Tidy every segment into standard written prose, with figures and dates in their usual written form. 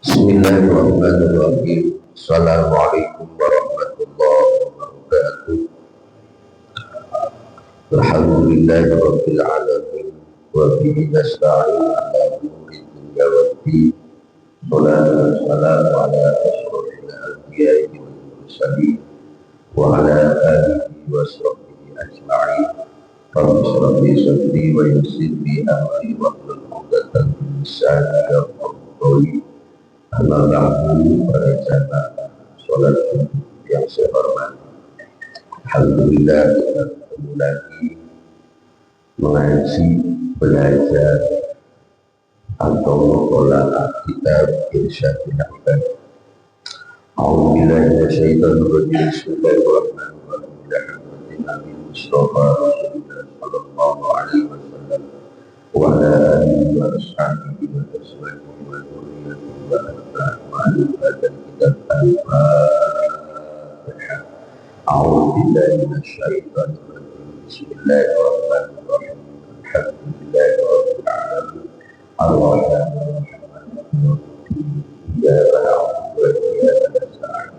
Bismillahirrahmanirrahim. Assalamualaikum warahmatullahi wabarakatuh. Alhamdulillahirabbil alamin wa bihi nasta'in ala umuri dunya waddin. Shalatu wassalamu ala asyrofil anbiya'i wal mursalin wa ala alihi wa sahbihi ajma'in. Rabbi shrah li sadri wa yassir li amri wahlul 'uqdatam min lisani yafqahu qawli. Amma ba'du, para jamaah sholat yang saya hormati, alhamdulillah kita ketemu lagi mengaji, belajar atau mengolah kitab Irsyadul Ahkam. A'udzubillahi minasyaitonir rajim. Bismillahirrahmanirrahim. Nabi Mustafa Rasulullah sallallahu alaihi wasallam wa ala alihi wa ashabihi wa ashabihi wa dzurriyyatihi wa dan kitab Al-Fatihah. A'udzubillahi minasyaitonir rajim. Bismillahirrahmanirrahim. Alhamdulillahirabbil alamin. Ar-Rahmanir Rahim. Iyyaka na'budu wa iyyaka nasta'in.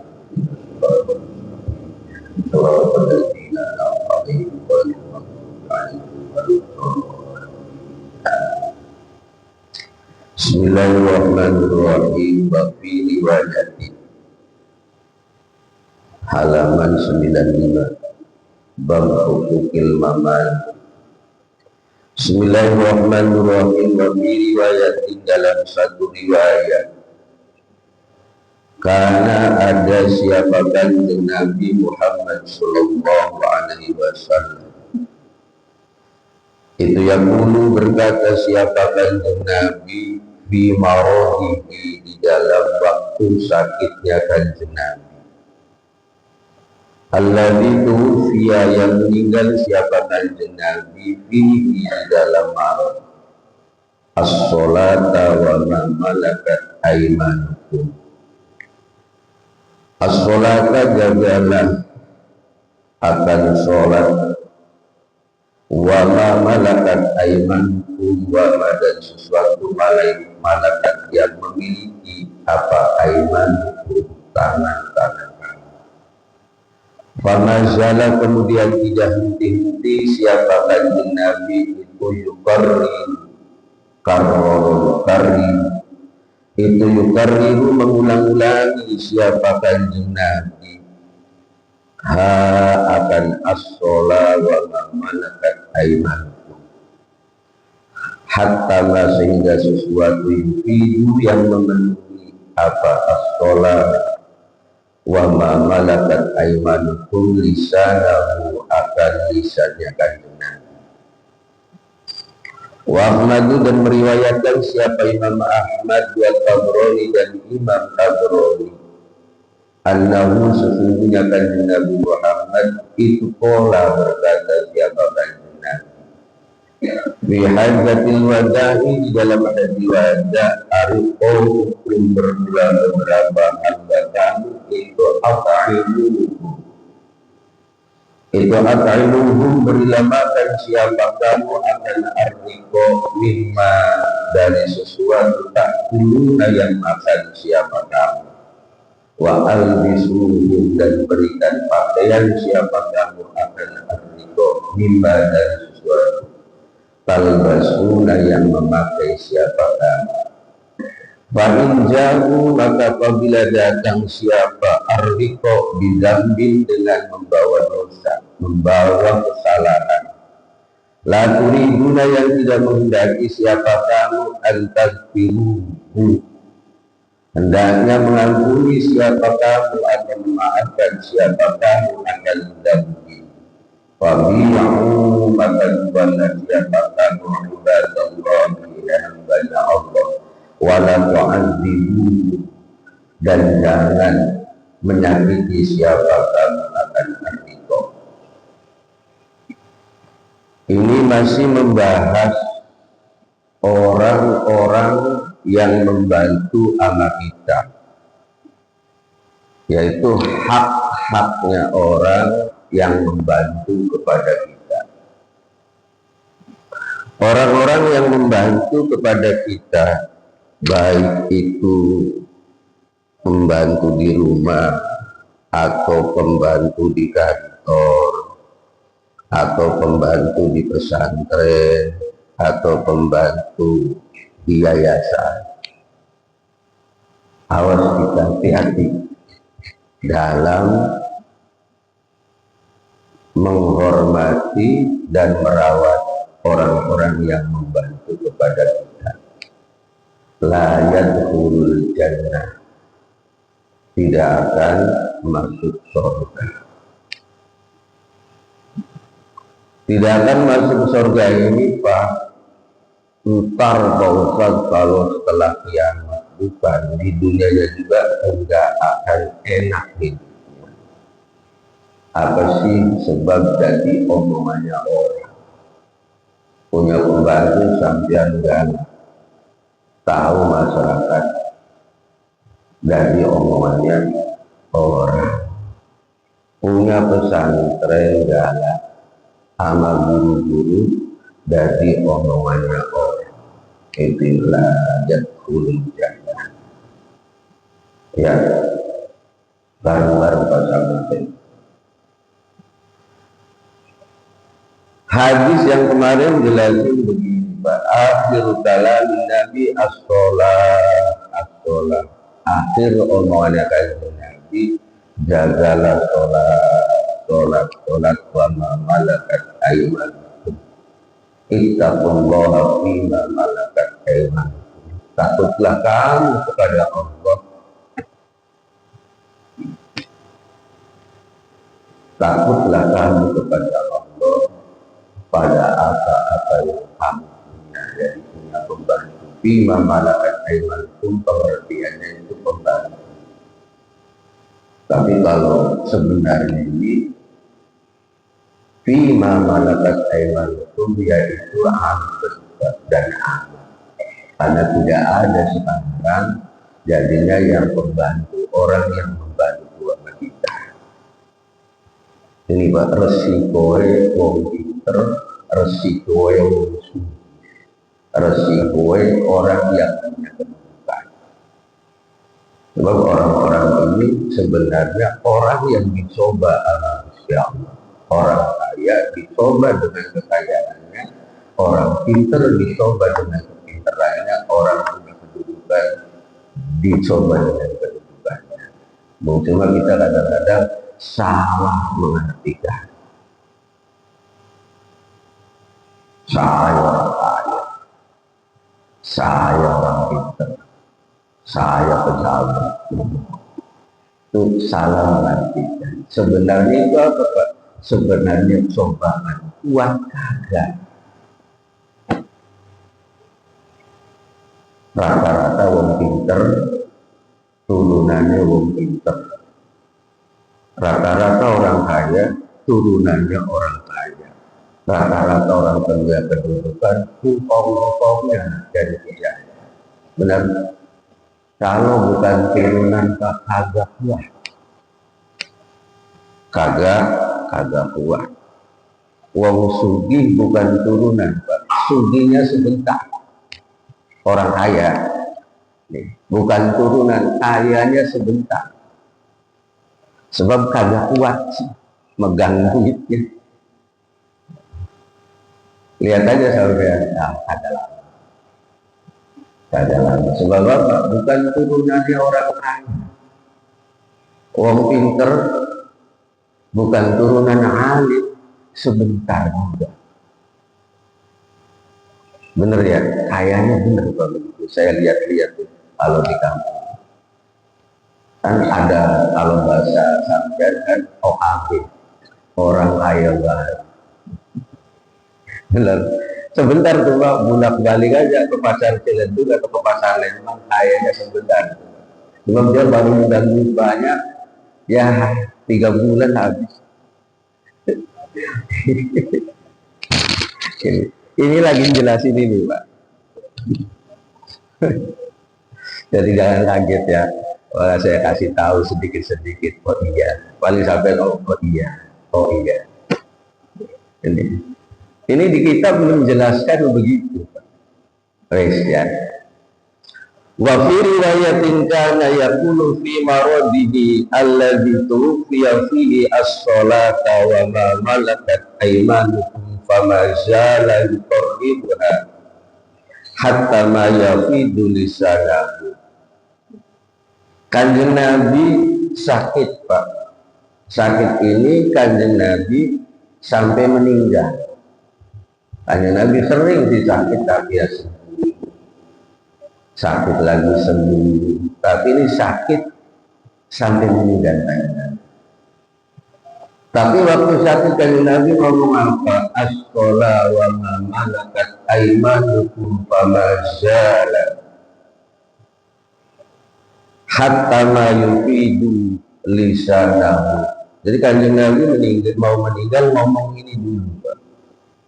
Shiratal ladzina an'amta 'alaihim ghairil maghdubi 'alaihim waladdallin. Bismillahirrahmanirrahim. Wa fi riwayatin, halaman 95, bab hukukil mamal. Bismillahirrahmanirrahim. Wa fi riwayatin, dalam satu riwayat, karena ada siapa kanjeng Nabi Muhammad sallallahu alaihi wasallam itu yang dulu berkata, siapa kanjeng Nabi fi maradihi, di dalam waktu sakitnya kanjeng Nabi, alladzi tuwfiya, yang meninggal siapa kanjeng Nabi fihi, di dalam marad, as-sholata wa ma malakat aymanukum. As-sholata, jagalah akan sholat, wa ma malakat aymanukum, wa ma, dan sesuatu malakat yang memiliki apa aymanukum, tangan-tangan kamu. Famazala, kemudian tidak henti-henti siapa kanjeng Nabi itu yukarriru, itu yukarriru, mengulang-ulangi siapa kanjeng Nabi akan as-sholah wa ma malakat aymanukum, hatta sehingga sesuatu yang memenuhi apa as-sholah wa ma malakat aymanukum, lisanahu, akan lisannya kanjeng Nabi. Wa Ahmadu, dan meriwayatkan siapa Imam Ahmad, wa Tabrani, dan Imam Tabrani, annahu, sesungguhnya kanjeng Nabi Muhammad itu qala, berkata siapa kanjeng Nabi fi hajjatil wada'i, di dalam haji wada, ariqaukum, berdua beberapa hamba kamu, itu at'imuhum, berilah makan siapa kamu akan arriqo, mimma, dari sesuatu ta'kuluna, yang makan siapa kamu, wa albisuhum, dan berikan pakaian siapa kamu akan arriqo, mimma, dari sesuatu talbasuna, yang memakai siapa kamu. Fa'in ja'u, maka apabila datang siapa arriqo bidambin, dengan membawa dosa, membawa kesalahan, la turiduna, yang tidak menghendaki siapa kamu antagfiruhu, hendaknya mengampuni siapa kamu atau memaafkan siapa kamu akan dambi. Fabi'u, maka juallah siapa kamu ibadallahi, hambanya Allah, wala tu'adzibu, dan jangan menyakiti siapa kamu akan arriqo. Ini masih membahas orang-orang yang membantu ama kita, yaitu hak-haknya orang yang membantu kepada kita. Orang-orang yang membantu kepada kita, baik itu pembantu di rumah, atau pembantu di kantor, atau pembantu di pesantren, atau pembantu di yayasan. Awas kita hati-hati dalam menghormati dan merawat orang-orang yang membantu kepada kita. La yadkhulul jannah, tidak akan masuk surga. Tidak akan masuk surga ini Pak, ntar Pak Ustaz, kalau setelah kiamat. Bukan, di dunia juga enggak akan enak hidupnya. Apa sih sebab jadi omongannya orang? Punya pembantu sampai enggak tahu masyarakat dari omongannya orang. Punya pesantren galak sama guru-guru dari omongannya orang. Itulah jadul jannah. Ya, bareng-bareng pasangan. Hadis yang kemarin jelasin begini, Pak. Akhir kalam Nabi as-sholah. Akhir omongannya kanjeng Nabi, jagalah sholat wa ma malakat aymanukum. Ittaqullaha fima malakat aymanukum. Takutlah kamu kepada Allah. Takutlah kamu kepada Allah pada apa-apa yang kamu punya, jadi punya pembantu. Fima malakat aymanukum, pengertiannya itu pembantu. Tapi kalau sebenarnya ini fima malakat aymanukum, yaitu amat dan amat. Karena tidak ada sekarang jadinya yang pembantu, orang yang membantu sama kita. Ini Pak, resikoe wong pinter, resikoe wong sugih, resikoe orang yang punya kedudukan. Sebab orang-orang ini sebenarnya orang yang dicoba oleh Allah. Orang kaya dicoba dengan kekayaannya, orang pinter dicoba dengan kepinterannya, orang punya kedudukan dicoba dengan kedudukannya. Cuma kita kadang-kadang salah mengartikan. Saya orang kaya, saya orang pinter, saya pejabat. Itu salah mengartikan. Sebenarnya itu apa Pak? Sebenarnya cobaan kuat kagak. Rata-rata wong pinter, turunannya wong pinter. Rata-rata orang kaya, turunannya orang kaya. Rata-rata orang punya kedudukan, hukum-hukumnya dari dia. Benar. Kalau bukan turunan kagak kuat, kagak kuat. Wong sugih bukan turunan, Pak. Sugihnya sebentar. Orang kaya, bukan turunan, kayanya sebentar. Sebab kagak kuat sih megang duitnya. Lihat aja saudara, kagak lama. Sebab apa? Bukan turunannya orang kaya. Wong pinter bukan turunan alim, sebentar juga. Bener ya, kayaknya bener kalau begitu. Saya lihat-lihat kalau di kampung. Kan ada kalau bahasa sampean kan OAB, orang kaya banget. Benar. Sebentar tuh Pak, bulat balik aja ke pasar Ciledug atau ke pasar Lembang, kayaknya sebentar. Sebab dia baru modal banyak, ya 3 bulan habis. Ini lagi jelasin ini Pak. Jadi jangan kaget ya. Wah, saya kasih tahu sedikit-sedikit. Oh iya, paling sampai oh iya, oh iya. Ini di kitab belum menjelaskan begitu. Wes ya. Wa fi riwayatin kana yaqulu fi maradihi alladhi tuwfiya fihi as-salata wa ma malakat aymanukum fama zala yuqarribuha hatta ma yafidu lisanahu. Kanjeng Nabi sakit, Pak. Sakit ini Kanjeng Nabi sampai meninggal. Kanjeng Nabi sering disakit tapi ya sakit lagi sembuh, tapi ini sakit sampai meninggal. Tapi waktu sakit Kanjeng Nabi ngomong apa? As-shola wa ma malakat aymanukum fama zala hatta ma yufidu lisanahu. Jadi Kanjeng Nabi mau meninggal ngomong ini dulu, Pak.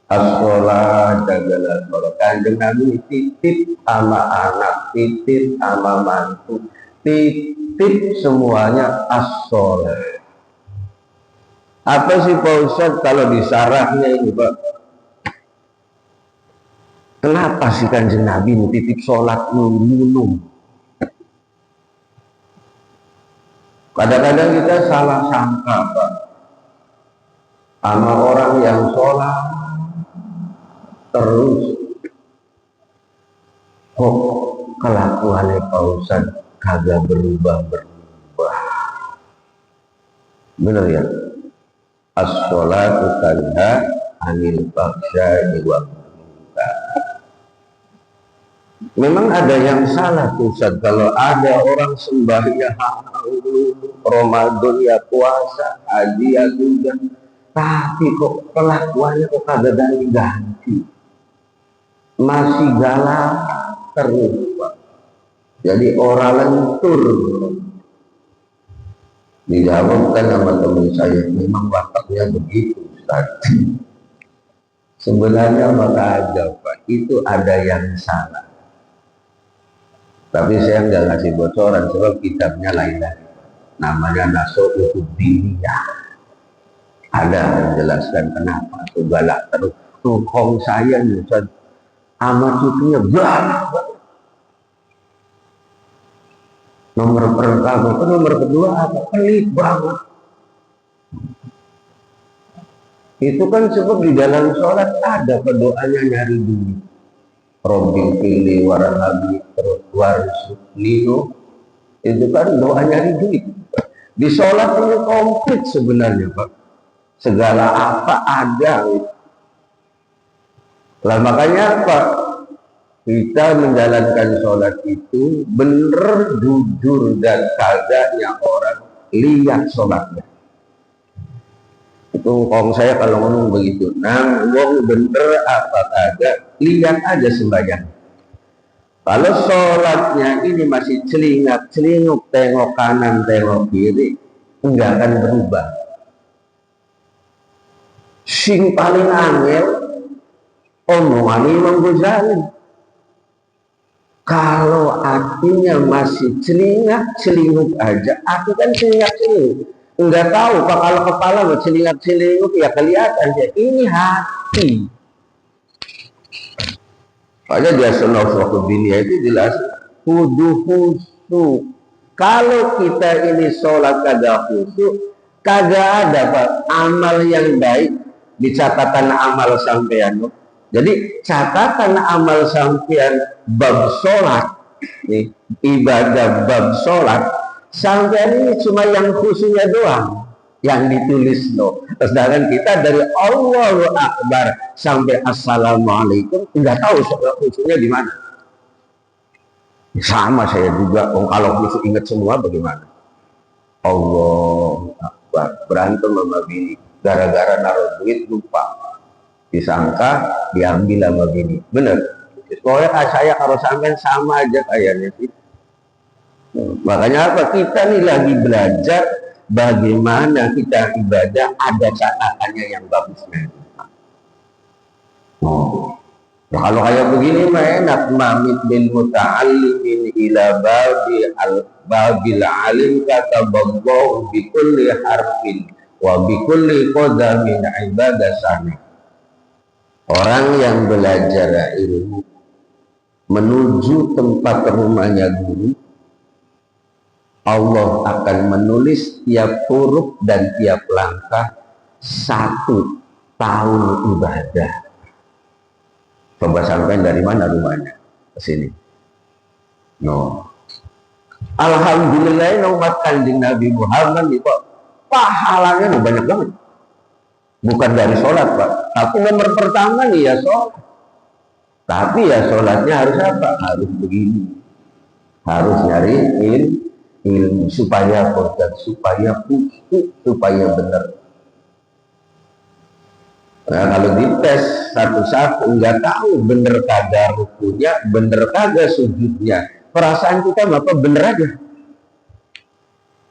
As-sholat jagalah sholat. Kanjeng Nabi titip sama anak, titip sama mantu, titip semuanya as-sholat. Apa sih Pak Ustadz kalau di sarahnya ini, Pak? Kenapa sih Kanjeng Nabi titip sholat minum? Kadang-kadang kita salah sangka, Pak, sama orang yang sholat terus kok kelakuannya Pak Ustadz kagak berubah. Benar ya? As-sholatu tanha anil fahsya'i wal munkar. Memang ada yang salah Ustadz kalau ada orang sembahyang Ramadan ya puasa, haji ya juga, tapi kok kelakuannya kok kagak ganti. Masih galak terus, Pak. Jadi orang lentur. Dijawabkan sama teman saya, memang wataknya begitu, Ustaz. Sebenarnya maka aja, Pak, itu ada yang salah. Tapi saya nggak ngasih bocoran sebab kitabnya lain lagi. Namanya Nasuhul Diniyah. Ada menjelaskan kenapa itu galak terus. Tuhong saya nih, Ustaz. Sama cucunya banyak banget. Nomor pertama itu, nomor kedua apa? Pelit banget. Itu kan sebab di dalam sholat ada doanya nyari duit. Robbil fili warhabi warsuklino. Itu kan doa nyari duit. Di sholat ini komplit sebenarnya, Pak. Segala apa ada. Lah makanya apa? Kita menjalankan sholat itu bener, jujur, dan kagaknya orang lihat sholatnya. Itu kalau saya kalau ngomong begitu, wong bener apa kagak, lihat aja sembahyang. Kalau sholatnya ini masih celingak-celinguk, tengok kanan, tengok kiri, enggak akan berubah. Sing paling angel omongan Imam Ghazali. Kalau artinya masih celingak-celinguk aja, aku kan celingak-celinguk. Enggak tahu Pak, kalau kepala mau celingak-celinguk ya kelihatan aja. Ini hati. Makanya dia Nasuhul Diniyah itu jelas kudu khusyuk. Kalau kita ini sholat kagak khusyuk, kagak ada Pak amal yang baik di catatan amal sampean. Jadi catatan amal sampean bab sholat, nih, ibadah bab sholat, sampean ini cuma yang khusyuknya doang yang ditulis loh. Sedangkan kita dari Allahu Akbar sampai Assalamualaikum nggak tahu khusyuknya di mana. Sama saya juga, kalau khusyuk ingat semua bagaimana? Allahu Akbar, berantem sama bini gara-gara naruh duit lupa. Disangka diambil sama bini. Bener. Pokoknya saya kalau sampai sama aja kayaknya sih. Makanya apa? Kita nih lagi belajar bagaimana kita ibadah ada catatannya yang bagusnya. Nah, kalau kayak begini mah enak, mamit bil muta'allimin ila babil alim kata baghaw bi kulli harfin wa bi kulli qadamin ibadah sana. Orang yang belajar ilmu menuju tempat rumahnya guru, Allah akan menulis tiap huruf dan tiap langkah 1 tahun ibadah. Coba sampai dari mana rumahnya ke sini? No. Alhamdulillah umat Kanjeng Nabi Muhammad nih Pak, pahalanya banyak banget. Bukan dari sholat Pak, tapi nomor pertama nih ya sholat. Tapi ya sholatnya harus apa? Harus begini. Harus nyari ilmu supaya kodat, supaya khusyuk, supaya benar. Nah, kalau dites satu-satu nggak tahu bener kagak rukunya, bener kagak sujudnya, perasaan kita apa bener aja.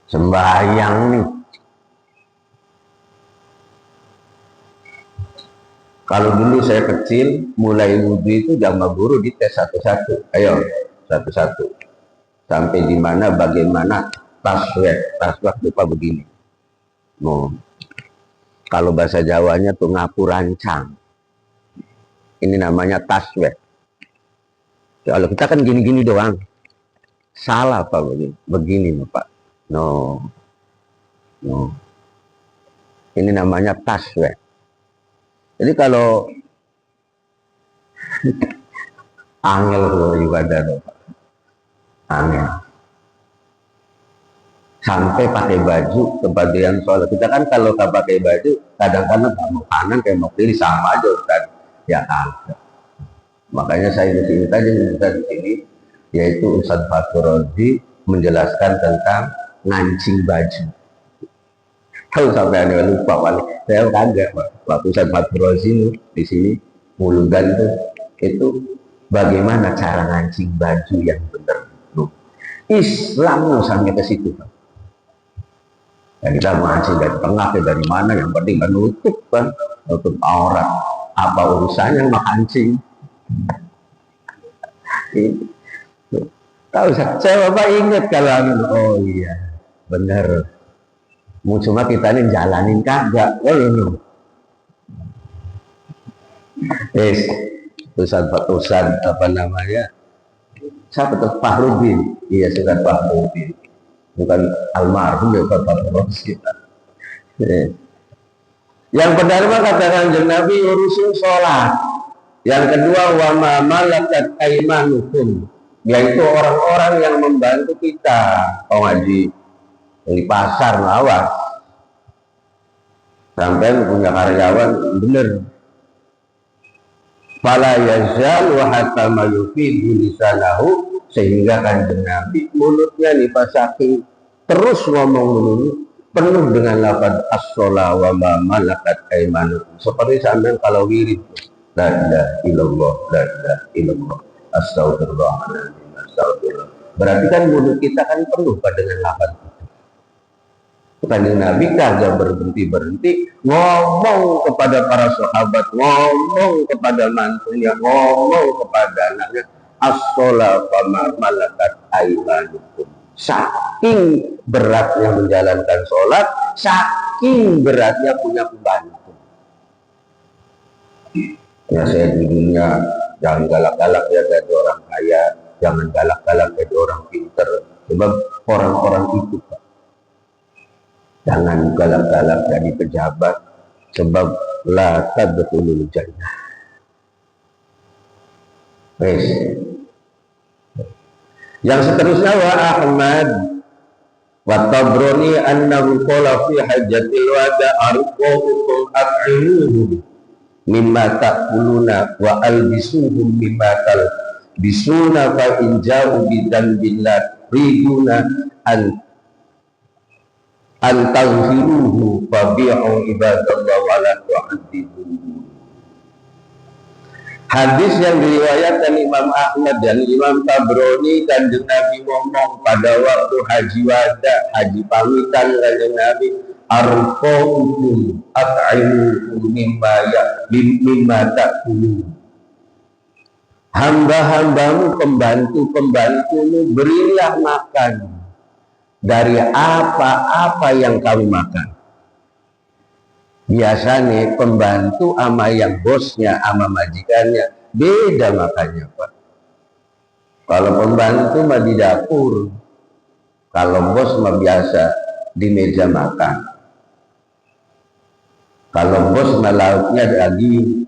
Sembahyang nih. Kalau dulu saya kecil, mulai wudhu itu sama guru dites satu-satu. Ayo, satu-satu. Sampai di mana, bagaimana, taswek lupa begini. No. Kalau bahasa Jawanya tuh ngapu rancang. Ini namanya taswek. Kalau kita kan gini-gini doang. Salah Pak begini. Begini Pak. No. Ini namanya taswek. Jadi kalau angel kalau ibadah Pak. Angel. Sampai pakai baju kebagian sholat. Kita kan kalau tak pakai baju kadang-kadang mau kanan kayak mau kiri sama aja kan ya kagak. Makanya saya di sini tadi di sini yaitu Ustadz Fatur Rozi menjelaskan tentang ngancing baju. Kalau sampai anda lupa Pak, saya kagak Pak. Waktu Ustadz Fatur Rozi di sini mulugan tuh itu bagaimana cara ngancing baju yang benar. Islam sampai ke situ Pak. Ya, kita mengancing dari tengah dari mana, yang penting menutup kan, nutup aurat. Apa urusannya mengancing? Tahu saya Bapak ingat kalau oh iya benar. Cuma kita ini jalanin kagak. Oh ini. Ustadz apa namanya? Siapa tuh? Fahrudin. Iya Ustadz Fahrudin. Bukan almarhum ya Bapak kita. Yang pertama katakan Nabi urusin sholat. Yang kedua wa ma malakat aimanukum, yaitu orang-orang yang membantu kita. Oh ngaji di pasar lawas. Sampai punya karyawan bener. Fala yazal wa hatta ma yufidu lisanahu, sehingga Kanjeng Nabi mulutnya nih pas saking terus ngomong dulu penuh dengan lafaz as-sholah wa ma malakat aimanukum, seperti sampai kalau wirid la ilaha illallah la ilaha illallah astagfirullahaladzim astagfirullah, berarti kan mulut kita kan penuh dengan lafaz itu. Kanjeng Nabi kagak berhenti ngomong kepada para sahabat, ngomong kepada mantunya, ngomong kepada anaknya, as-sholah wa ma malakat aimanukum. Saking beratnya menjalankan sholat, saking beratnya punya pembantu. Ya saya di dunia jangan galak-galak ya jadi orang kaya, jangan galak-galak jadi orang pinter. Sebab orang-orang itu Pak, jangan galak-galak jadi pejabat, sebab la tadkhulul jannah. Yang seterusnya wa Ahmad wa Tabrani annahu qala fi hajjatil wada arqukum at'imuhum mimma ta'kuluna wa albisuhum mimma talbisuna fa in ja'u bidan billah riduna an taghfiruhu fa bi'u ibadallah wa la tu'adzibuhu. Hadis yang diriwayatkan Imam Ahmad dan Imam Tabrani, Kanjeng Nabi ngomong pada waktu haji wada, haji pamitan Kanjeng Nabi, arqaukum at'imuhum mimma ta'kulun. Hamba-hambamu, pembantu-pembantumu, berilah makan dari apa-apa yang kamu makan. Biasanya pembantu sama yang bosnya sama majikannya beda makannya Pak. Kalau pembantu mah di dapur, kalau bos mah biasa di meja makan. Kalau bos mah lauknya daging,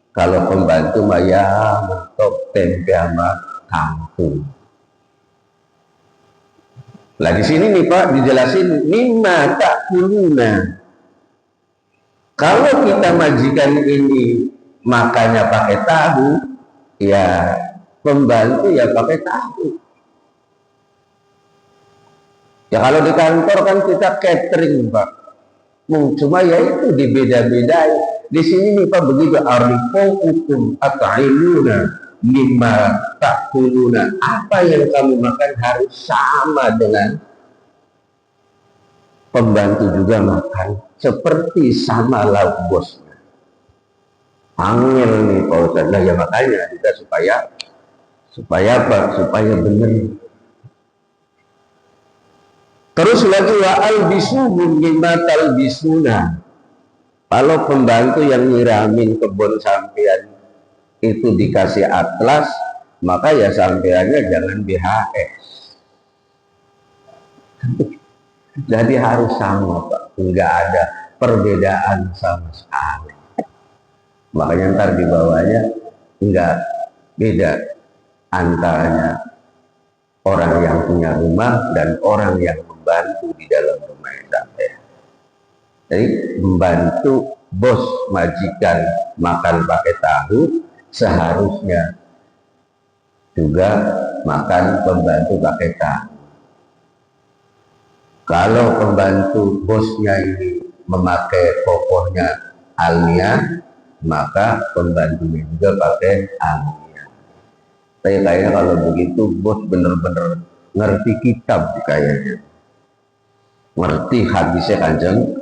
kalau pembantu mah ya mentok tempe sama kangkung. Lah di sini nih Pak dijelasin mimma ta'kuluna. Kalau kita majikan ini makannya pakai tahu, ya pembantu ya pakai tahu. Ya kalau di kantor kan kita catering Pak. Cuma ya itu dibeda-bedai. Di sini nih Pak begitu arifukum at'iluna mimma ta'kuluna. Apa yang kamu makan harus sama dengan pembantu juga makan seperti sama lauk bosnya. Angel nih Pak Ustaz. Nah, ya makanya kita supaya apa? Supaya benar. Terus lagi wa albisuhum mimma talbisuna. Kalau pembantu yang nyiramin kebun sampean itu dikasih atlas, maka ya sampeannya jangan BHS. Jadi harus sama Pak, enggak ada perbedaan sama sekali. Makanya ntar di bawahnya enggak beda antaranya orang yang punya rumah dan orang yang membantu di dalam rumah sampean. Jadi membantu bos majikan makan pakai tahu, seharusnya juga makan pembantu pakai tahu. Kalau pembantu bosnya ini memakai pokoknya almiah, maka pembantunya juga pakai almiah. Tapi kayaknya kalau begitu bos bener-bener ngerti kitab kayaknya, ngerti hadisnya kanjeng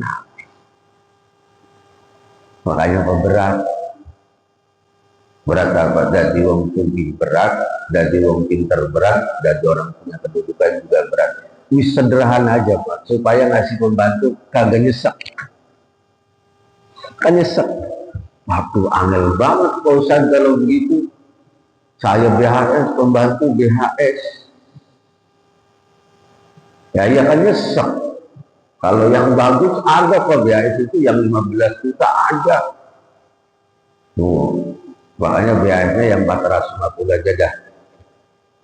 Nabi. Makanya berat apa? Dari wong tinggi berat, dari wong pinter berat, dari orang punya kedudukan juga berat. Ini sederhana aja Pak, supaya ngasih pembantu kagak nyesek. Kan nyesek. Waktu angel banget Pak Ustaz kalau begitu. Saya BHS, pembantu BHS. Ya iya kan nyesek. Kalau yang bagus ada kok BHS itu yang 15 juta ada. Makanya BHS-nya yang 450 aja dah.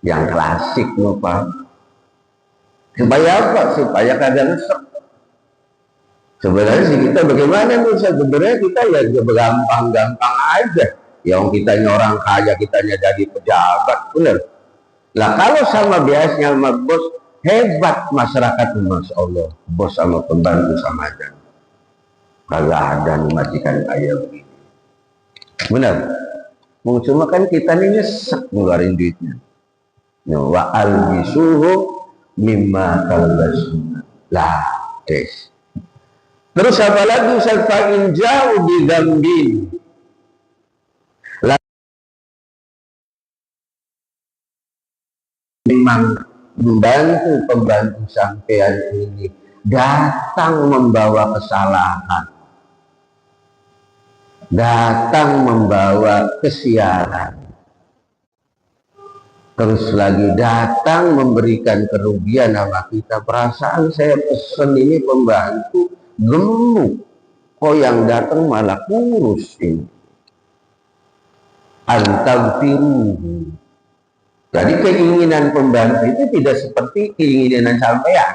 Yang klasik loh Pak. Supaya apa? Supaya kagak nyesek. Sebenarnya sih kita bagaimana nih? Sebenarnya kita ya gampang-gampang aja. Yang kitanya orang kaya, kitanya jadi pejabat, bener. Lah kalau sama BHS-nya sama bos, hebat masyarakat, Masya Allah. Bos sama pembantu sama aja. Kagak ada nih majikan kaya begini. Bener. Cuma kan kita nih nyesek ngeluarin duitnya. Wa albisuhu mimma talbasuna. Lah, des. Terus apa lagi? Fa'in jauh di dzambin. Memang membantu pembantu sampean ini datang membawa kesalahan, datang membawa kesialan, terus lagi datang memberikan kerugian sama kita. Perasaan saya pesen ini pembantu gemuk, kok yang datang malah kurus ini. Antagfiruhu. Jadi keinginan pembantu itu tidak seperti keinginan sampean.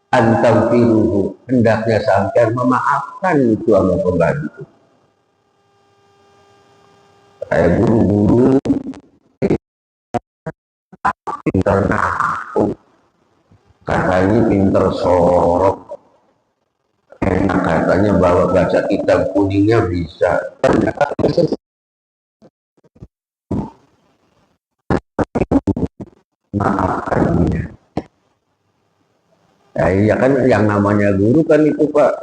Antagfiruhu, hendaknya sampean memaafkan itu sama pembantu. Saya buru-buru pinter naku, katanya pinter sorok, enak katanya bawa baca kitab kuningnya bisa. Ternyata maafkan dia. Ya kan yang namanya guru kan itu Pak,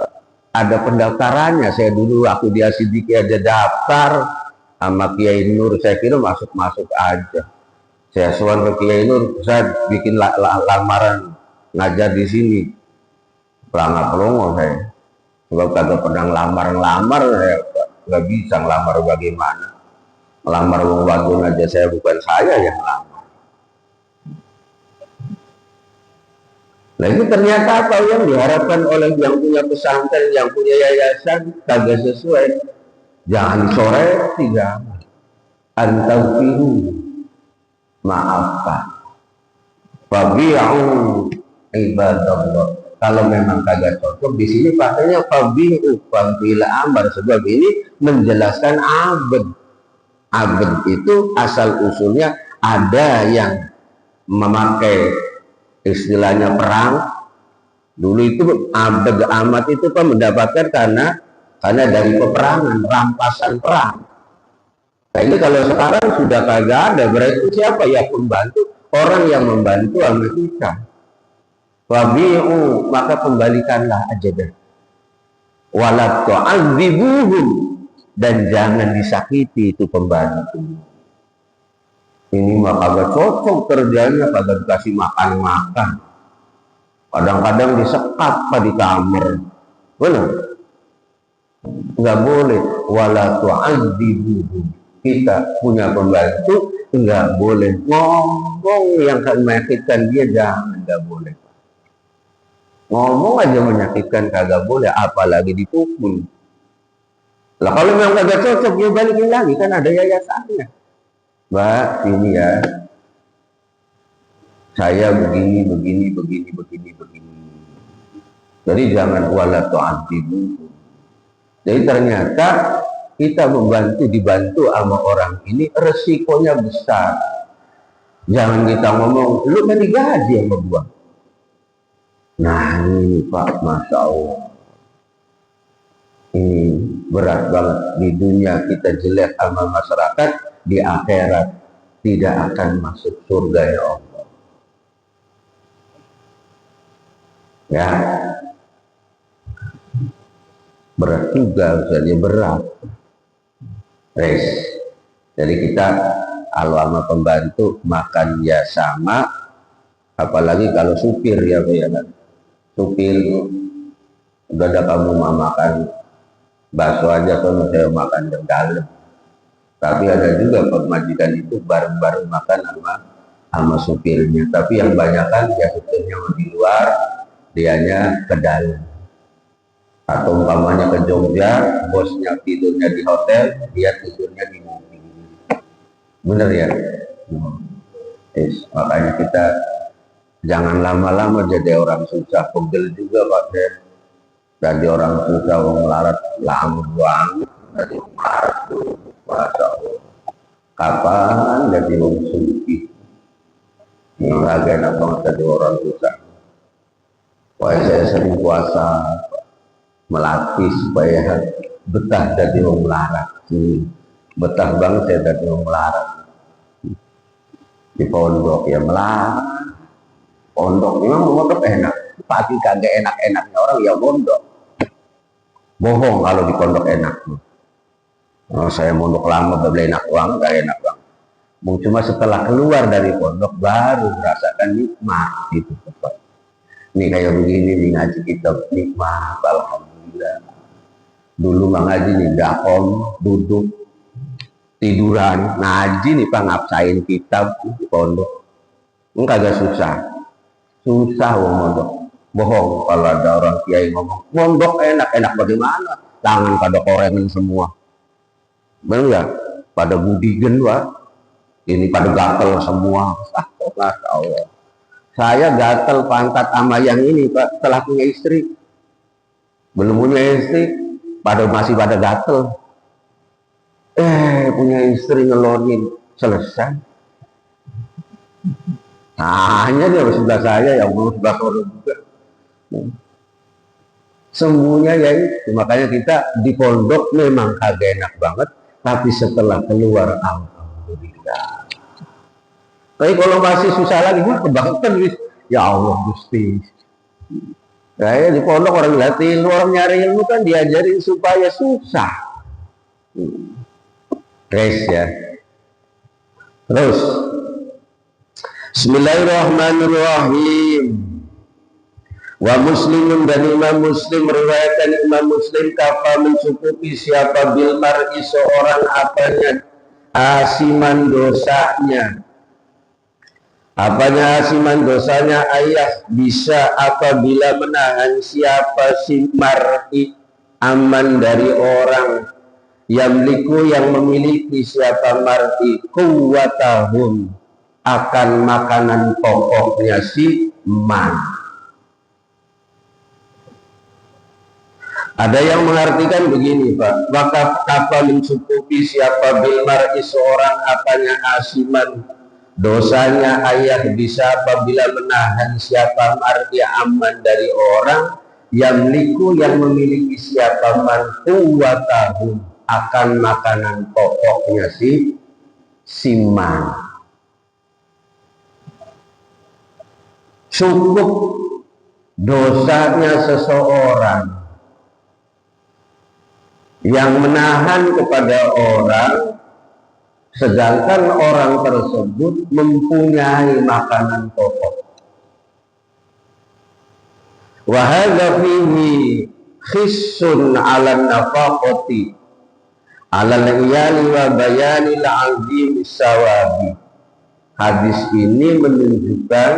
ada pendaftarannya. Saya dulu waktu di Asidiki ada daftar sama Kiai Nur, saya kira masuk-masuk aja. Saya suan ke Kiai Nur, saya bikin lamaran ngajar di sini. Pelangga-pelongo saya. Sebab kagak pernah ngelamar, saya nggak bisa ngelamar bagaimana. lamar wong wadon aja saya bukan saya yang lamar. Nah itu ternyata apa yang diharapkan oleh yang punya pesantren, yang punya yayasan kagak sesuai. Jangan sore tidak antaufiru, maafkan, fabi'u ibadallah. Kalau memang kagak cocok di sini pakainya fabi'u, fa'il amar, sebab ini menjelaskan abad. Abad itu asal usulnya ada yang memakai istilahnya perang. Dulu itu abad amat itu kan mendapatkan karena dari peperangan, rampasan perang. Nah ini kalau sekarang sudah kagak ada, berarti siapa ya pembantu? Orang yang membantu sama kita. Wabi'u, maka kembalikanlah aja deh. Wala tu'adzibuhum, dan jangan disakiti itu pembantu. Ini mah kagak cocok kerjanya, kagak dikasih makan-makan. Kadang-kadang disekat pak di kamar. Benar? Nggak boleh. Wala tu'adzibuhum. Kita punya pembantu, nggak boleh ngomong yang menyakitkan dia, jangan, nggak boleh. Ngomong aja menyakitkan kagak boleh, apalagi dipukul. Lah kalau memang kagak cocok dia balikin lagi, kan ada yayasannya. Mbak, ini ya, saya begini. Jadi jangan wala tu'adzibu. Jadi ternyata kita dibantu sama orang ini resikonya besar. Jangan kita ngomong, lu kan digaji sama gua. Nah ini Pak, Masya Allah, ini berat banget. Di dunia kita jelek sama masyarakat, di akhirat tidak akan masuk surga ya Allah. Ya, berat juga, jadi berat. Jadi kita kalau sama pembantu makan ya sama, apalagi kalau supir ya kan. Supir, udah ada kamu mau makan bakso aja, kalau saya makan dalam. Tapi ada juga pemajikan itu baru makan sama supirnya. Tapi yang banyak kan ya supirnya di luar, dianya ke dalam. Atau umpamanya ke Jogja, bosnya tidurnya di hotel, dia tidurnya di mobil. Bener ya? Makanya kita jangan lama-lama jadi orang susah, pegel juga Pak. Jadi orang susah, orang melarat, lama banget. Jadi melarat tuh, Masya Allah. Kapan jadi orang suci? Yang agak enak banget jadi orang susah. Wah, saya sering puasa, melatih supaya betah jadi orang melarat. Betah banget saya jadi orang melarat. Di pondok ya melarat. Pondok memang pondok enak, pasti kagak enak-enaknya orang ya pondok. Bohong kalau di pondok enak. Saya mondok lama beli enak uang, gak enak bang. Cuma setelah keluar dari pondok baru merasakan nikmat gitu. Ini kayak begini nih ngaji kitab nikmat, alhamdulillah. Dulu mah ngaji nih dakom, duduk, tiduran, ngaji nih pak ngapsain kitab di pondok. Kagak susah. Susah mondok. Bohong kalau ada orang kiai ngomong mondok enak bagaimana, tangan pada korengan semua, benar ya, pada budigen wah, ini pada gatel semua. Masya Allah, saya gatel pangkat sama yang ini Pak, setelah punya istri. Belum punya istri masih pada gatel, punya istri ngelonin, selesai. Hanya dia sebelah saya yang belum sebelah orang juga. Semuanya ya itu. Makanya kita di pondok memang kagak enak banget, tapi setelah keluar alhamdulillah. Tapi kalau masih susah lagi, kebangetan ya Allah Gusti. Saya di pondok orang latih, orang nyari ilmu kan diajarin supaya susah. Ya. Terus Bismillahirrahmanirrahim. Wa Muslimun, dan Imam Muslim meriwayatkan Imam Muslim kafa mencukupi siapa bil mar'i seorang apanya asiman dosanya. Apanya asiman dosanya? Ayah bisa apabila menahan siapa si mar'i aman dari orang, yamliku yang memiliki siapa mar'i kuwatahum akan makanan pokoknya si man. Ada yang mengartikan begini, Pak, maka apa mencukupi siapa bil mar'i seorang apanya asiman dosanya, ayah bisa apabila menahan siapa mar'i aman dari orang, yamliku yang memiliki siapa man kuwatahum akan makanan pokoknya si man. Cukup dosanya seseorang yang menahan kepada orang, sedangkan orang tersebut mempunyai makanan pokok. Wa hadza fihi khissun 'ala nafaqati 'ala al-iyali wa bayanil 'azim sawabi. Hadis ini menunjukkan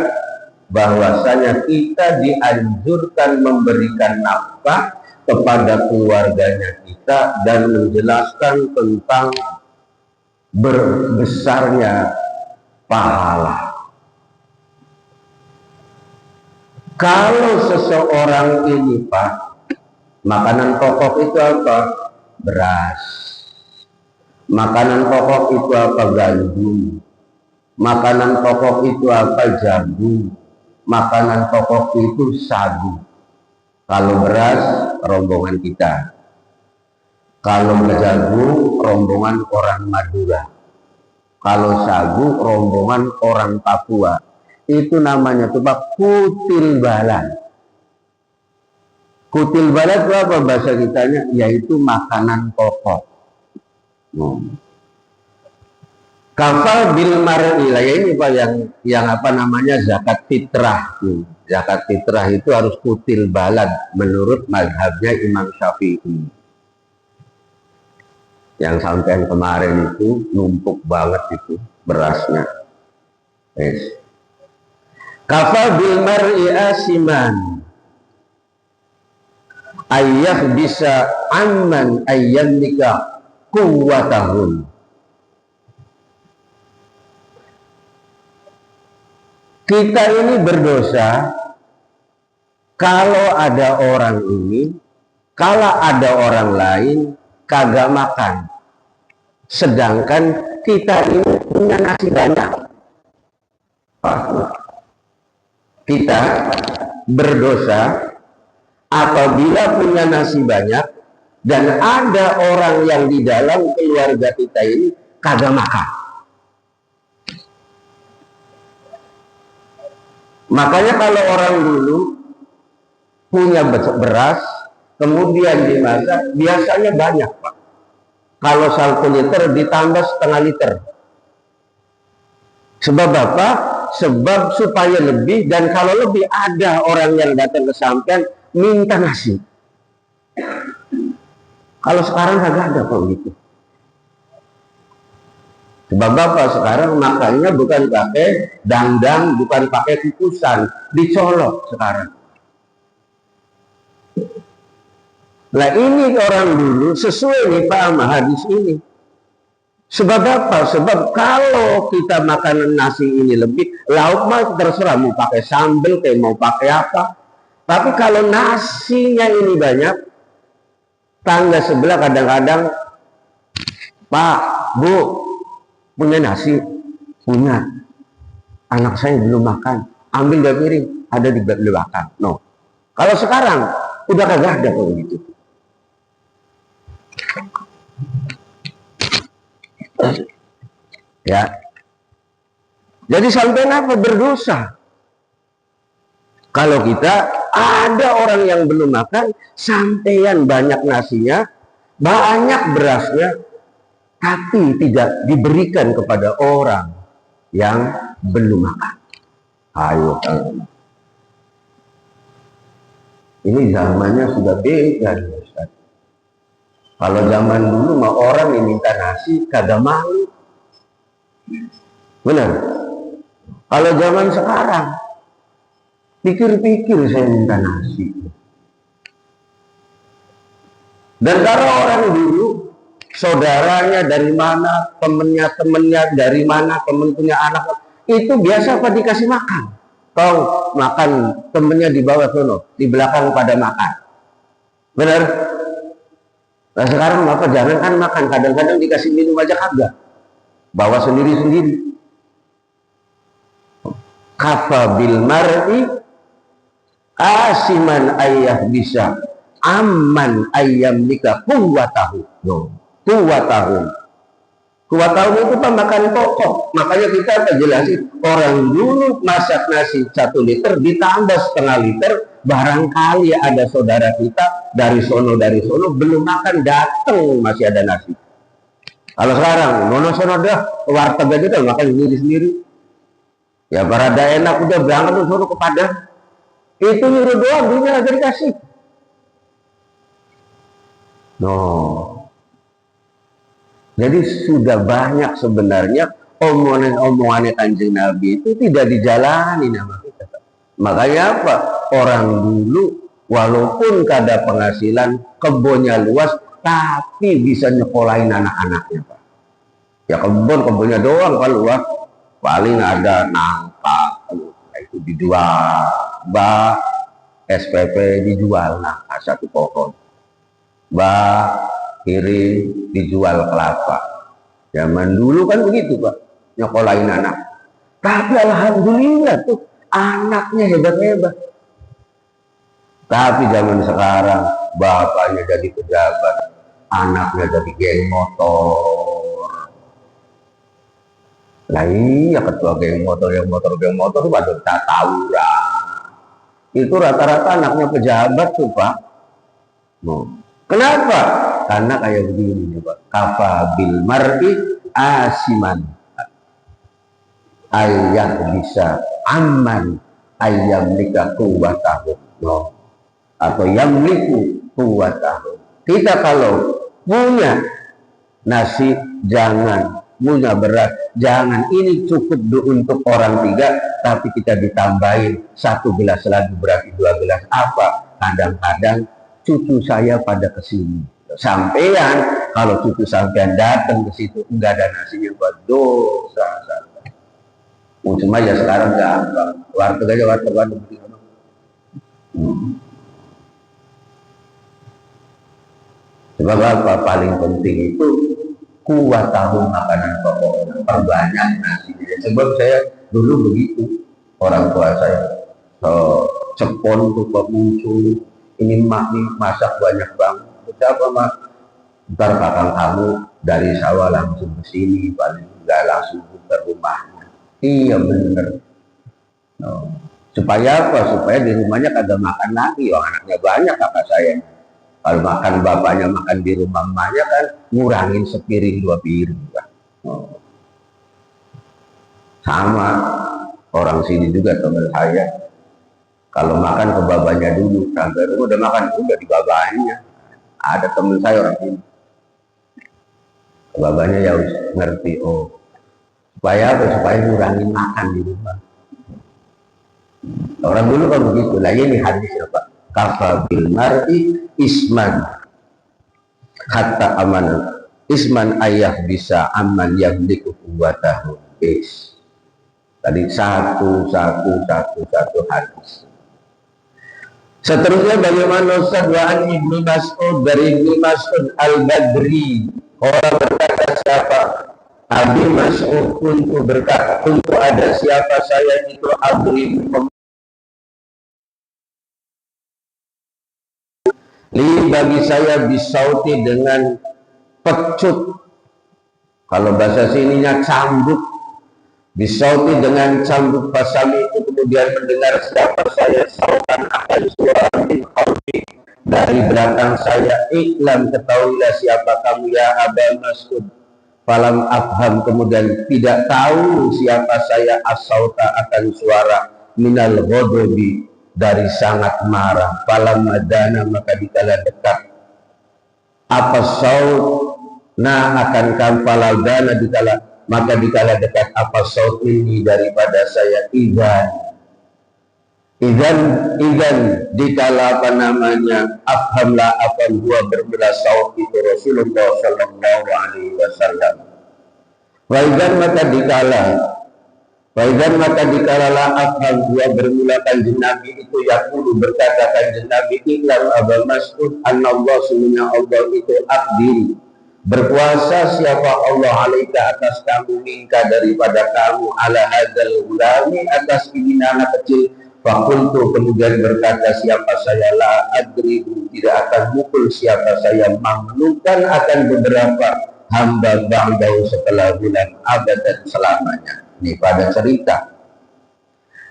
bahwasanya kita dianjurkan memberikan nafkah kepada keluarganya kita dan menjelaskan tentang berbesarnya pahala. Kalau seseorang ini, Pak, makanan pokok itu apa? Beras. Makanan pokok itu apa? Gandum. Makanan pokok itu apa? Jagung. Makanan pokok itu sagu. Kalau beras, rombongan kita. Kalau jagung, rombongan orang Madura. Kalau sagu, rombongan orang Papua. Itu namanya tuh Pak, kutil balan. Kutil balan itu apa bahasa kitanya? Yaitu makanan pokok. Kafal bil mar'i, ini Pak yang apa namanya zakat fitrah. Zakat fitrah itu harus kutil balad menurut mazhabnya Imam Syafi'i. Yang sampai kemarin itu numpuk banget itu berasnya. Yes. Kafa bil mar'i asiman ayah bisa aman ayam nikah kuwatahun. Kita ini berdosa kalau ada orang ini, kalau ada orang lain kagak makan, sedangkan kita ini punya nasi banyak. Kita berdosa apabila punya nasi banyak dan ada orang yang di dalam keluarga kita ini kagak makan. Makanya kalau orang dulu punya beras, kemudian dimasak, biasanya banyak, Pak. Kalau 1 liter ditambah setengah liter. Sebab apa? Sebab supaya lebih, dan kalau lebih ada orang yang datang ke sampean minta nasi. Kalau sekarang kagak ada kok gitu. Sebab apa? Sekarang makannya bukan pakai dandang, bukan pakai kukusan, dicolok sekarang. Nah ini orang dulu sesuai nih Pak sama hadis ini. Sebab apa? Sebab kalau kita makan nasi ini lebih, lauk mah terserah mau pakai sambal, kayak mau pakai apa. Tapi kalau nasinya ini banyak, tangga sebelah kadang-kadang, Pak, Bu, punya nasi? Punya. Anak saya belum makan. Ambil dari piring, ada di belakang. No. Kalau sekarang udah kagak ada kalau gitu. Ya. Jadi sampai apa? Berdosa. Kalau kita ada orang yang belum makan, sampean banyak nasinya, banyak berasnya, tapi tidak diberikan kepada orang yang belum makan. Ayo, ini zamannya sudah beda, Ustaz. Kalau zaman dulu mah orang yang minta nasi kagak malu, Benar. Kalau zaman sekarang, pikir-pikir saya minta nasi. Dan kalau orang dulu, saudaranya dari mana, temennya dari mana, temen punya anak, itu biasa apa dikasih makan. Kau makan, temennya di bawah sono, di belakang pada makan. Benar? Nah sekarang apa? Jangan kan makan, kadang-kadang dikasih minum aja kagak. Bawa sendiri-sendiri. Kafa bil mar'i asiman ayah bisa aman ayam nikah kuwatahu. Kuwatahu itu pemakan pokok. Makanya kita jelasin orang dulu masak nasi 1 liter ditambah setengah liter. Barangkali ada saudara kita dari sono belum makan, datang masih ada nasi. Kalau sekarang nono sono dah warteg aja kan makan sendiri-sendiri. Ya berada enak udah berangkat tuh suruh ke Padang. Itu nyuruh doang, duitnya lagi dikasih. No. Jadi sudah banyak sebenarnya omongan-omongan Kanjeng Nabi itu tidak dijalani nama kita. Makanya apa? Orang dulu walaupun kada penghasilan, kebunnya luas, tapi bisa nyekolahin anak-anaknya, Pak. Ya kebunnya doang kalau luas. Paling ada nangka itu dijual, SPP dijual nangka 1 pohon, kiri dijual kelapa. Zaman dulu kan begitu Pak, nyekolahin anak. Tapi alhamdulillah tuh anaknya hebat-hebat. Tapi zaman sekarang bapaknya jadi pejabat, anaknya jadi geng motor. Lah iya ketua geng motor pada tawuran. Itu rata-rata anaknya pejabat tuh Pak. Kenapa? Karena kayak begini Pak. Kafa bil mar'i asiman ayah bisa aman ayam nikah kuwatahu. Atau yamliku kuwatahu. Kita kalau punya nasi jangan, punya beras jangan, ini cukup untuk orang 3, tapi kita ditambahin 1 gelas lagi, berarti 2 gelas. Apa? Kadang-kadang cucu saya pada kesini, sampean kalau cucu sampean datang ke situ enggak ada nasinya, buat dosa. Cuma ya sekarang gampang, warteg aja warteg. Sebab apa? Paling penting itu kuwatahu, makanan pokok, perbanyak nasinya. Sebab saya dulu begitu, orang tua saya cepon tuh muncul, ini mak nih masak banyak banget. Siapa mak? Ntar kakang kamu dari sawah langsung ke sini, paling nggak langsung ke rumahnya. Iya bener. Supaya apa? Supaya di rumahnya kagak makan lagi. Anaknya banyak kakak saya. Kalau makan bapaknya makan di rumah emaknya kan ngurangin sepiring 2 piring kan. Sama orang sini juga teman saya, kalau makan ke babanya dulu, sampai rumah udah makan juga di babanya. Ada teman saya orang sini, babanya ya ngerti, supaya apa? Supaya ngurangin makan di rumah. Orang dulu kan begitu. Lah ini hadisnya Pak. Kafa bil mar'i isman hatta amanah isman ayah bisa aman yang dikuwatahu. Tadi satu hadis. Seterusnya bagaimana Ustadz Ibnu Mas'ud, dari Ibnu Mas'ud Al-Badri, orang berkata siapa? Abi Mas'ud untuk berkata, untuk ada siapa saya itu abri bagi saya bisauti dengan pecut. Kalau bahasa sininya cambuk. Bisauti dengan cambuk, pasami itu kemudian mendengar siapa saya sautan akan suara min khalfi, dari belakang saya. Iklam, ketahuilah siapa kamu ya Aba Mas'ud. Falam afham, kemudian tidak tahu siapa saya, asauta akan suara, minal ghadabi, dari sangat marah. Falam madana, maka dikala dekat apa saut, nah akan kampal dana dikala maka dikala dekat apa saut ini daripada saya, idan dikala apa namanya afhamlah apa gua berbela saut itu Rasulullah sallallahu alaihi wasallam. Waidan maka dikala afham gua bermula kanjeng Nabi itu yaqulu berkata kanjeng Nabi iklam Abu Mas'ud annallah sungguhnya Allah itu akdir berkuasa siapa Allah alaika atas kamu minka daripada kamu ala hadzal gulami atas ini anak kecil. Fakultu kemudian berkata siapa saya la adribu tidak akan mukul siapa saya mamlukan akan beberapa hamba ba'dahu setelah bulan abadan selamanya. Ini pada cerita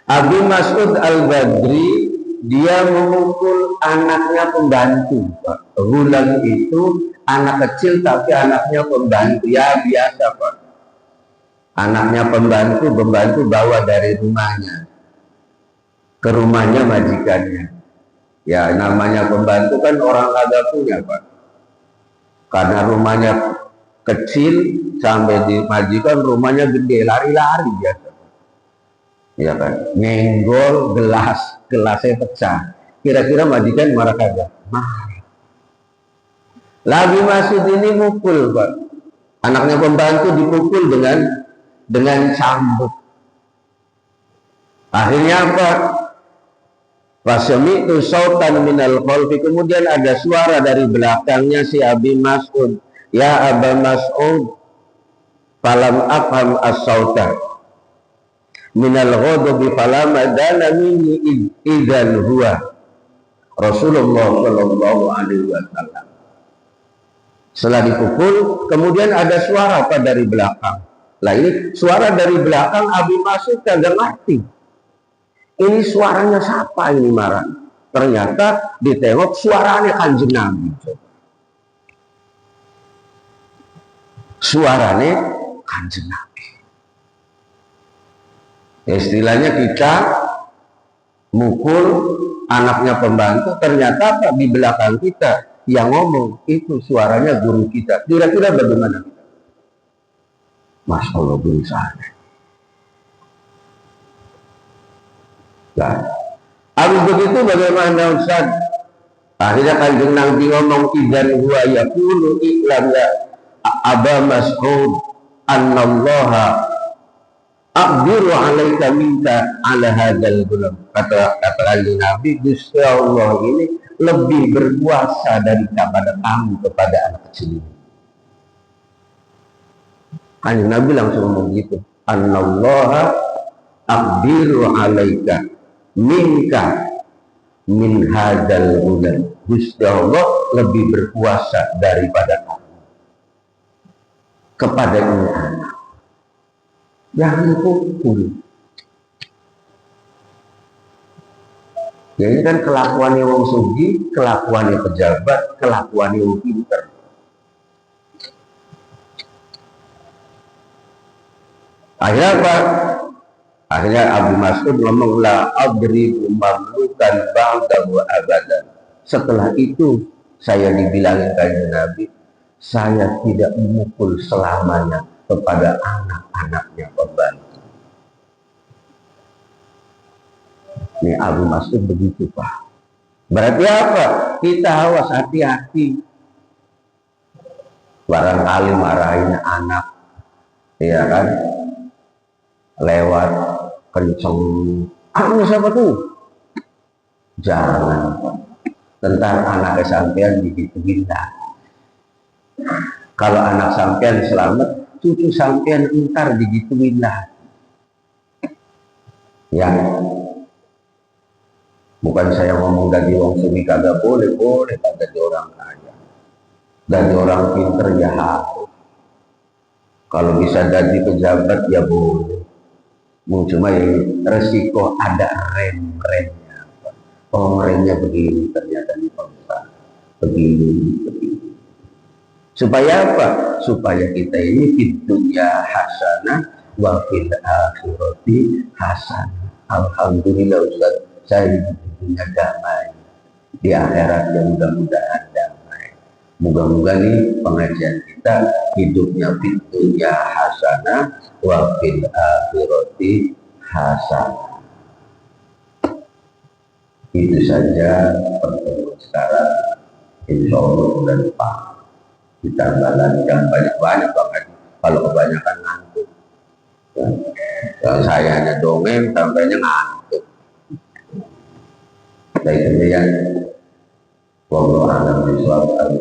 Abi Mas'ud Al-Badri dia memukul anaknya pembantu. Gulam itu anak kecil tapi anaknya pembantu ya biasa Pak. Anaknya pembantu bawa dari rumahnya ke rumahnya majikannya. Ya namanya pembantu kan orang kagak punya Pak. Karena rumahnya kecil sampai di majikan rumahnya gede lari-lari biasa. Ya kan, nyenggol gelasnya pecah. Kira-kira majikan marah kagak? Marah. Lagi Mas'ud ini mukul Pak. Anaknya pembantu dipukul dengan cambuk. Akhirnya apa? Wasami'tu sautan minal khalfi, kemudian ada suara dari belakangnya si Abi Mas'ud, ya Aba Mas'ud, falam afham as-sautan minal ghadabi falam adana minni idzan huwa Rasulullah sallallahu alaihi wasallam. Setelah dipukul, kemudian ada suara apa dari belakang. Lah ini suara dari belakang Abi Mas'ud kagak ngerti. Ini suaranya siapa ini marah? Ternyata ditengok suaranya kanjeng Nabi. Suaranya kanjeng Nabi. Istilahnya kita mukul anaknya pembantu, ternyata apa di belakang kita yang ngomong itu suaranya guru kita. Kira-kira bagaimana? Masya Allah guru saya. Nah, habis begitu bagaimana Ustaz? Akhirnya kanjeng Nabi ngomong idzan huwa yaqulu iklam ya Aba Mas'ud annallaha aqdiru alaika minka ala hadzal gulam. Kata kanjeng Nabi, Gusti Allah ini lebih berkuasa daripada kamu kepada anak kecil ini. Kanjeng Nabi langsung ngomong gitu, annallaha aqdiru alaika minka min hadzal gulam. Gusti Allah lebih berkuasa daripada kamu kepada ini anak yang dipukul. Ya ini kan kelakuannya wong sugih, kelakuannya pejabat, kelakuannya wong pinter. Akhirnya apa? Akhirnya Abu Mas'ud ngomong la adribu mamlukan ba'dahu abadan. Setelah itu saya dibilangin kanjeng Nabi, saya tidak memukul selamanya kepada anak-anaknya pembantu. Ini Abu Mas'ud begitu Pak. Berarti apa? Kita awas hati-hati. Barangkali marahin anak, ya kan? Lewat kenceng. Anaknya siapa tuh? Jangan. Tentang anak sampean digituin dah. Kalau anak sampean selamat, cucu sampean entar digituin lah. Ya. Bukan saya ngomong dari wong sugih kagak boleh kagak di orang kaya. Dari orang pinter ya harus. Kalau bisa jadi pejabat ya boleh. Cuma yang resiko ada rem-remnya. Oh remnya begini ternyata di bangsa. Begini. Supaya apa? Supaya kita ini di dunia hasanah wa fil akhirati hasanah. Alhamdulillah Ustaz, saya di dunia damai. Di akhirat yang mudah-mudahan damai. Moga-moga nih pengajian kita hidupnya fitunya hasanah wa fil akhirati hasanah. Itu saja pertemuan sekarang. Insya Allah bulan depan ditambah lagi, jangan banyak-banyak banget. Kalau kebanyakan ngantuk. Kalau saya hanya dongeng sampainya ngantuk. Dari kemudian wallahu a'lam bishawab.